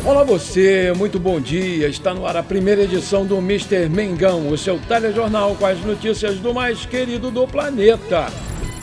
Olá você, muito bom dia. Está no ar a primeira edição do Mister Mengão, o seu telejornal com as notícias do mais querido do planeta.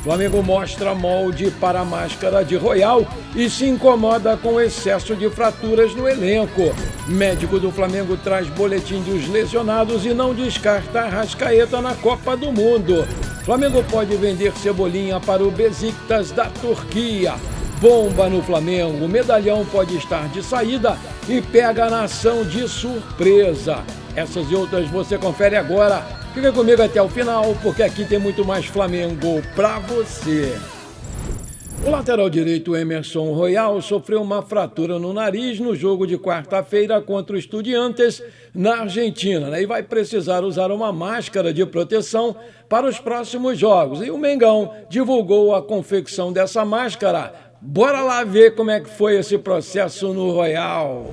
Flamengo mostra molde para a máscara de Royal e se incomoda com o excesso de fraturas no elenco. Médico do Flamengo traz boletim dos lesionados e não descarta Arrascaeta na Copa do Mundo. Flamengo pode vender Cebolinha para o Besiktas da Turquia. Bomba no Flamengo, o medalhão pode estar de saída e pega a nação de surpresa. Essas e outras você confere agora. Fica comigo até o final, porque aqui tem muito mais Flamengo pra você. O lateral direito Emerson Royal sofreu uma fratura no nariz no jogo de quarta-feira contra o Estudiantes na Argentina, e vai precisar usar uma máscara de proteção para os próximos jogos. E o Mengão divulgou a confecção dessa máscara. Bora lá ver como é que foi esse processo no Royal.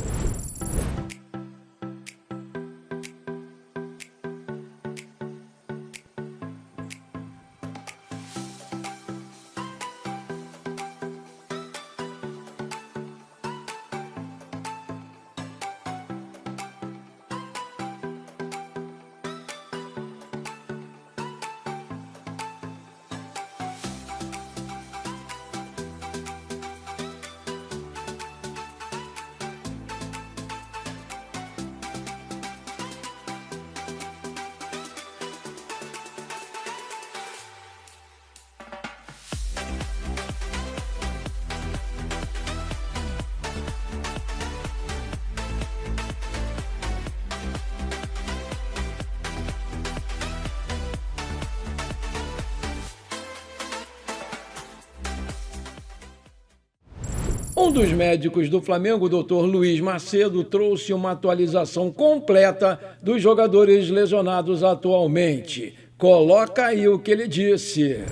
Um dos médicos do Flamengo, o Dr. Luiz Macedo, trouxe uma atualização completa dos jogadores lesionados atualmente. Coloca aí o que ele disse.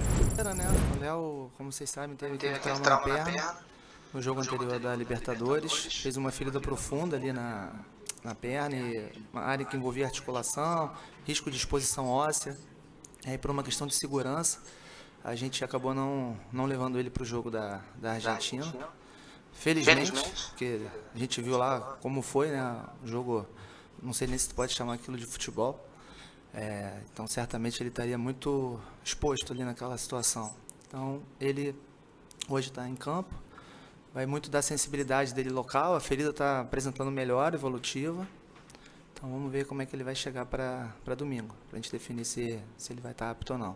O Léo, como vocês sabem, teve trauma na perna no jogo anterior da Libertadores. Fez uma ferida profunda ali na perna, e uma área que envolvia articulação, risco de exposição óssea. Aí, por uma questão de segurança, a gente acabou não levando ele para o jogo da Argentina. Felizmente, porque a gente viu lá como foi, né, o jogo, não sei nem se pode chamar aquilo de futebol, então certamente ele estaria muito exposto ali naquela situação. Então ele hoje está em campo, vai muito da sensibilidade dele local, a ferida está apresentando melhora evolutiva, então vamos ver como é que ele vai chegar para domingo, para a gente definir se ele vai estar apto ou não.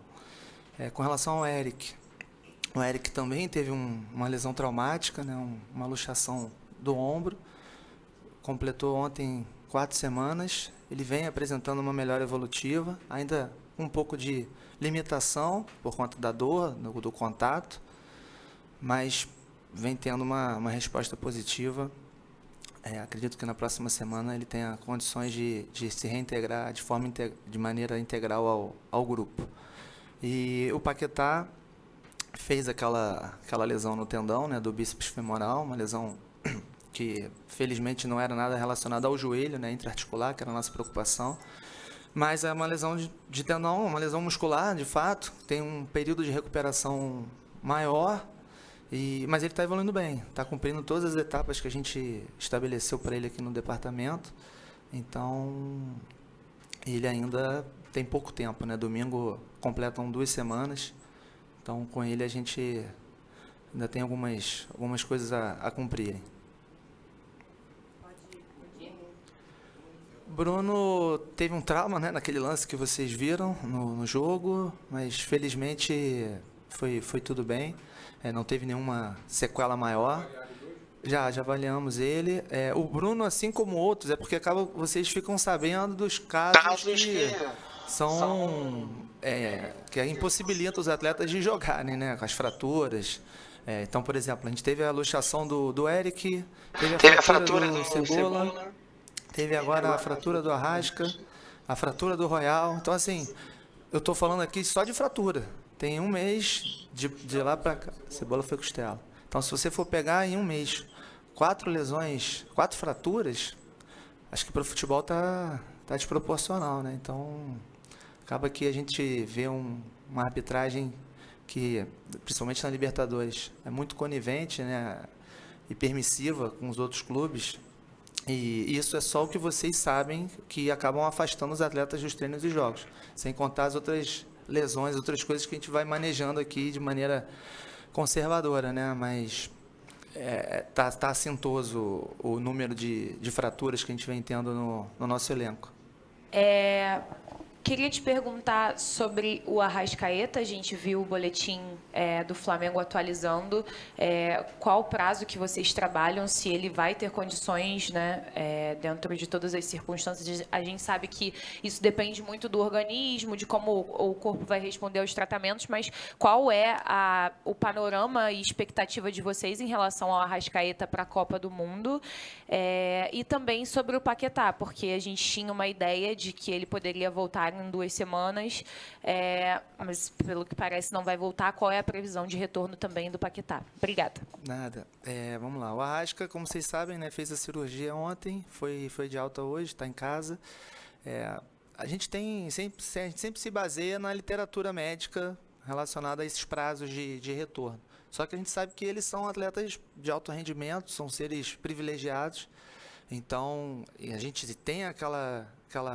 Com relação ao Eric, o Eric também teve uma lesão traumática, né, uma luxação do ombro, completou ontem 4 semanas, ele vem apresentando uma melhora evolutiva, ainda um pouco de limitação por conta da dor, do contato, mas vem tendo uma resposta positiva. Acredito que na próxima semana ele tenha condições de se reintegrar de maneira integral ao grupo. E o Paquetá fez aquela lesão no tendão, né, do bíceps femoral, uma lesão que felizmente não era nada relacionada ao joelho, né, intraarticular, que era a nossa preocupação, mas é uma lesão de tendão, uma lesão muscular, de fato, tem um período de recuperação maior, mas ele está evoluindo bem, está cumprindo todas as etapas que a gente estabeleceu para ele aqui no departamento, então ele ainda tem pouco tempo, né, domingo completam 2 semanas, então, com ele, a gente ainda tem algumas coisas a cumprirem. Bruno teve um trauma, né, naquele lance que vocês viram no jogo, mas felizmente foi tudo bem. Não teve nenhuma sequela maior. Já avaliamos ele. O Bruno, assim como outros, porque vocês ficam sabendo dos casos que que impossibilita os atletas de jogarem, né, com as fraturas. Então, por exemplo, a gente teve a luxação do Eric, teve a fratura do Cebola, teve agora a fratura do Arrasca, a fratura do Royal. Então, assim, eu estou falando aqui só de fratura. Tem um mês de lá para cá. Cebola foi costela. Então, se você for pegar em um mês 4 lesões, 4 fraturas, acho que para o futebol tá desproporcional, né? Então, acaba que a gente vê uma arbitragem que, principalmente na Libertadores, é muito conivente, né, e permissiva com os outros clubes, E isso é só o que vocês sabem, que acabam afastando os atletas dos treinos e jogos, sem contar as outras lesões, outras coisas que a gente vai manejando aqui de maneira conservadora, né? Mas tá assintoso o número de fraturas que a gente vem tendo no nosso elenco. Queria te perguntar sobre o Arrascaeta. A gente viu o boletim do Flamengo atualizando. Qual o prazo que vocês trabalham, se ele vai ter condições, né, dentro de todas as circunstâncias? A gente sabe que isso depende muito do organismo, de como o corpo vai responder aos tratamentos, mas qual é o panorama e expectativa de vocês em relação ao Arrascaeta para a Copa do Mundo? E também sobre o Paquetá, porque a gente tinha uma ideia de que ele poderia voltar em 2 semanas, mas pelo que parece não vai voltar. Qual é a previsão de retorno também do Paquetá? Obrigada. Nada. Vamos lá. O Arrasca, como vocês sabem, né, fez a cirurgia ontem, foi de alta hoje, está em casa. A gente sempre se baseia na literatura médica relacionada a esses prazos de retorno. Só que a gente sabe que eles são atletas de alto rendimento, são seres privilegiados. Então, a gente tem aquela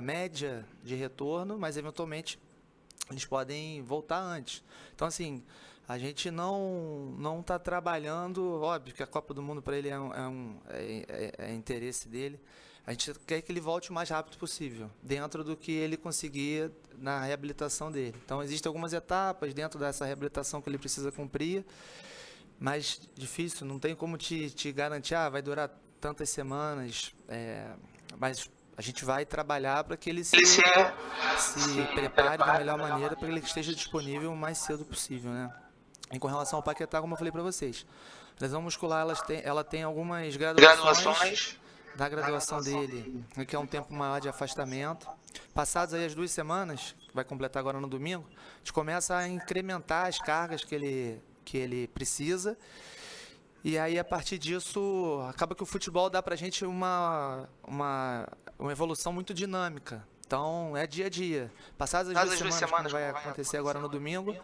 média de retorno, mas eventualmente eles podem voltar antes. Então, assim, a gente não está trabalhando, óbvio que a Copa do Mundo para ele é interesse dele. A gente quer que ele volte o mais rápido possível, dentro do que ele conseguir na reabilitação dele. Então, existem algumas etapas dentro dessa reabilitação que ele precisa cumprir, mas difícil, não tem como te garantir, vai durar tantas semanas, mas a gente vai trabalhar para que ele se prepare da melhor maneira, para que ele esteja disponível o mais cedo possível, né? E com relação ao Paquetá, como eu falei para vocês, a lesão muscular ela tem algumas graduações da graduação dele, que é um tempo maior de afastamento. Passadas aí as 2 semanas, vai completar agora no domingo, a gente começa a incrementar as cargas que ele precisa. E aí, a partir disso, acaba que o futebol dá pra gente uma evolução muito dinâmica. Então, é dia a dia. Passadas as 2 semanas, que vai acontecer agora no domingo,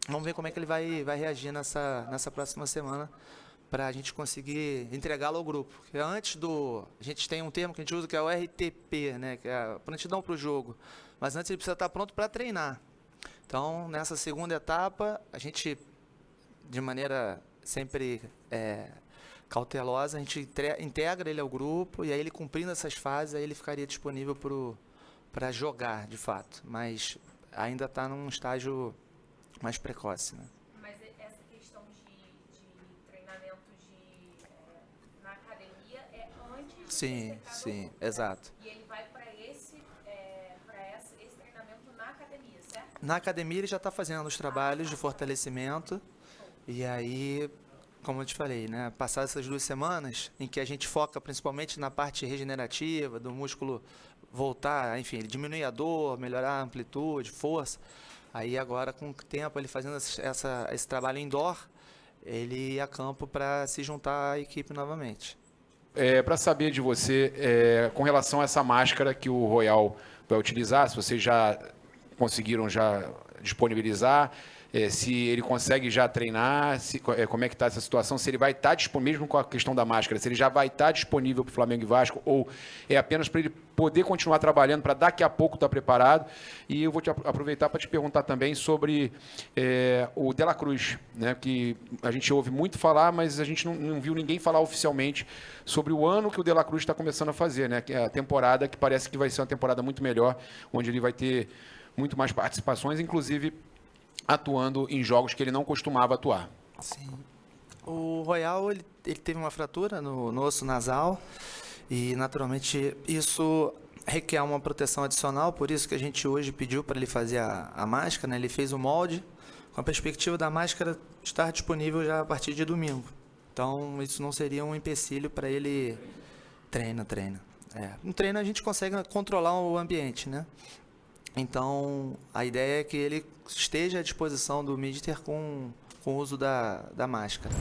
vamos ver como é que ele vai reagir nessa próxima semana, para a gente conseguir entregá-lo ao grupo. Porque a gente tem um termo que a gente usa que é o RTP, né, que é a prontidão para o jogo. Mas antes ele precisa estar pronto para treinar. Então, nessa segunda etapa, a gente, de maneira sempre cautelosa, a gente integra ele ao grupo, e aí ele cumprindo essas fases, aí ele ficaria disponível para jogar, de fato. Mas ainda está num estágio mais precoce, né? Mas essa questão de treinamento na academia é antes Sim, exato. E ele vai para esse treinamento na academia, certo? Na academia ele já está fazendo os trabalhos de fortalecimento, e aí, como eu te falei, né, passadas essas 2 semanas, em que a gente foca principalmente na parte regenerativa, do músculo voltar, enfim, ele diminuir a dor, melhorar a amplitude, força. Aí agora, com o tempo, ele fazendo esse trabalho indoor, ele ia a campo para se juntar à equipe novamente. Para saber de você, com relação a essa máscara que o Royal vai utilizar, se vocês já conseguiram disponibilizar, se ele consegue já treinar, como é que está essa situação, se ele vai estar disponível, mesmo com a questão da máscara, se ele já vai estar disponível para o Flamengo e Vasco, ou é apenas para ele poder continuar trabalhando, para daqui a pouco estar preparado. E eu vou aproveitar para te perguntar também sobre o De La Cruz, né, que a gente ouve muito falar, mas a gente não viu ninguém falar oficialmente sobre o ano que o De La Cruz está começando a fazer, né, que é a temporada que parece que vai ser uma temporada muito melhor, onde ele vai ter muito mais participações, inclusive atuando em jogos que ele não costumava atuar. Sim. O Royal, ele teve uma fratura no osso nasal, e naturalmente isso requer uma proteção adicional, por isso que a gente hoje pediu para ele fazer a máscara, né? Ele fez o molde, com a perspectiva da máscara estar disponível já a partir de domingo. Então, isso não seria um empecilho para ele. Treina. No treino a gente consegue controlar o ambiente, né? Então, a ideia é que ele esteja à disposição do míster com o uso da máscara.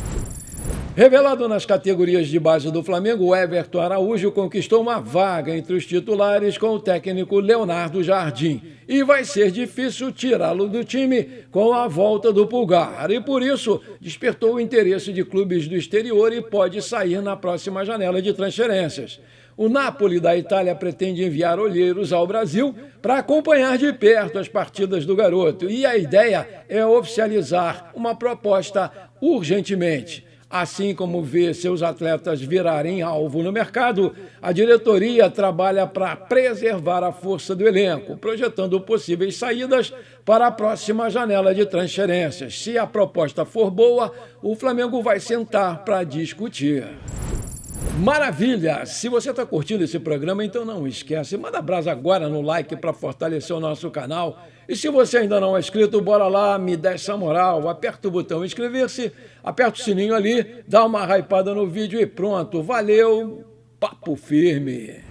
Revelado nas categorias de base do Flamengo, o Everton Araújo conquistou uma vaga entre os titulares com o técnico Leonardo Jardim. E vai ser difícil tirá-lo do time com a volta do Pulgar. E por isso, despertou o interesse de clubes do exterior e pode sair na próxima janela de transferências. O Napoli da Itália pretende enviar olheiros ao Brasil para acompanhar de perto as partidas do garoto. E a ideia é oficializar uma proposta urgentemente. Assim como vê seus atletas virarem alvo no mercado, a diretoria trabalha para preservar a força do elenco, projetando possíveis saídas para a próxima janela de transferências. Se a proposta for boa, o Flamengo vai sentar para discutir. Maravilha! Se você está curtindo esse programa, então não esquece, manda brasa agora no like para fortalecer o nosso canal. E se você ainda não é inscrito, bora lá, me dá essa moral, aperta o botão inscrever-se, aperta o sininho ali, dá uma hypada no vídeo e pronto, valeu, papo firme!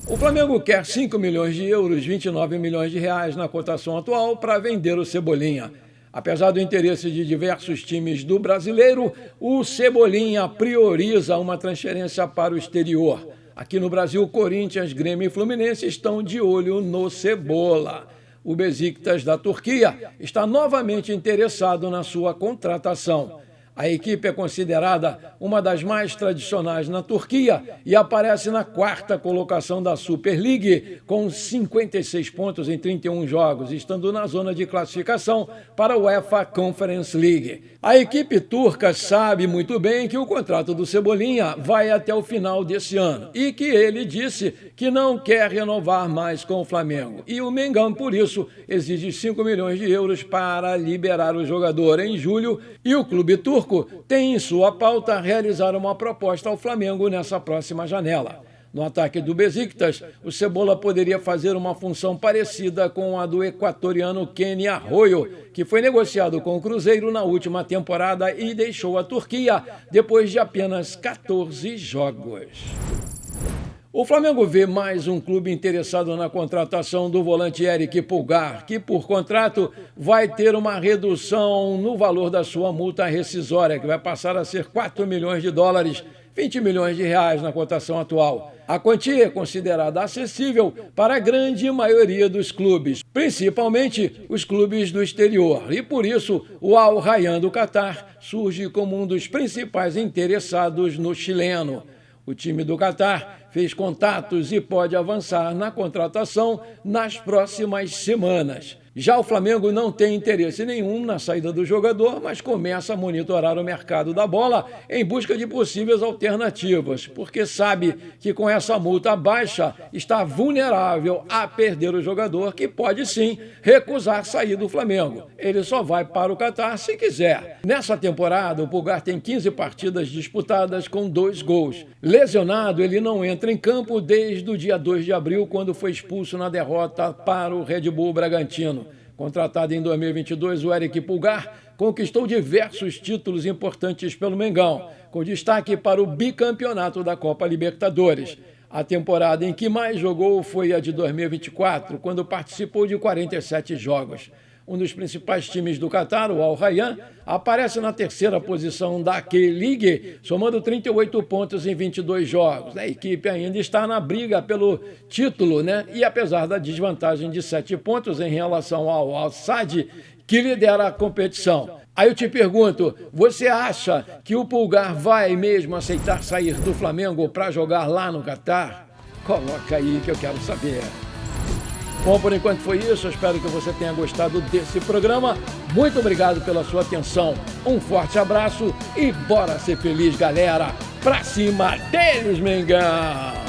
O Flamengo quer 5 milhões de euros, 29 milhões de reais na cotação atual para vender o Cebolinha. Apesar do interesse de diversos times do brasileiro, o Cebolinha prioriza uma transferência para o exterior. Aqui no Brasil, Corinthians, Grêmio e Fluminense estão de olho no Cebola. O Besiktas da Turquia está novamente interessado na sua contratação. A equipe é considerada uma das mais tradicionais na Turquia e aparece na 4ª colocação da Super League, com 56 pontos em 31 jogos, estando na zona de classificação para a UEFA Conference League. A equipe turca sabe muito bem que o contrato do Cebolinha vai até o final desse ano e que ele disse que não quer renovar mais com o Flamengo. E o Mengão, por isso, exige 5 milhões de euros para liberar o jogador em julho e o clube turco tem em sua pauta realizar uma proposta ao Flamengo nessa próxima janela. No ataque do Besiktas, o Cebola poderia fazer uma função parecida com a do equatoriano Kenny Arroyo, que foi negociado com o Cruzeiro na última temporada e deixou a Turquia depois de apenas 14 jogos. O Flamengo vê mais um clube interessado na contratação do volante Eric Pulgar, que por contrato vai ter uma redução no valor da sua multa rescisória, que vai passar a ser 4 milhões de dólares, 20 milhões de reais na cotação atual. A quantia é considerada acessível para a grande maioria dos clubes, principalmente os clubes do exterior. E por isso, o Al Rayyan do Catar surge como um dos principais interessados no chileno. O time do Catar fez contatos e pode avançar na contratação nas próximas semanas. Já o Flamengo não tem interesse nenhum na saída do jogador, mas começa a monitorar o mercado da bola em busca de possíveis alternativas, porque sabe que com essa multa baixa está vulnerável a perder o jogador, que pode sim recusar sair do Flamengo. Ele só vai para o Catar se quiser. Nessa temporada, o Pulgar tem 15 partidas disputadas com 2 gols. Lesionado, ele não entra em campo desde o dia 2 de abril, quando foi expulso na derrota para o Red Bull Bragantino. Contratado em 2022, o Eric Pulgar conquistou diversos títulos importantes pelo Mengão, com destaque para o bicampeonato da Copa Libertadores. A temporada em que mais jogou foi a de 2024, quando participou de 47 jogos. Um dos principais times do Catar, o Al Rayyan, aparece na 3ª posição da K-League, somando 38 pontos em 22 jogos. A equipe ainda está na briga pelo título, E apesar da desvantagem de 7 pontos em relação ao Al-Sadd, que lidera a competição. Aí eu te pergunto, você acha que o Pulgar vai mesmo aceitar sair do Flamengo para jogar lá no Catar? Coloca aí que eu quero saber. Bom, por enquanto foi isso. Eu espero que você tenha gostado desse programa. Muito obrigado pela sua atenção. Um forte abraço e bora ser feliz, galera. Pra cima deles, Mengão!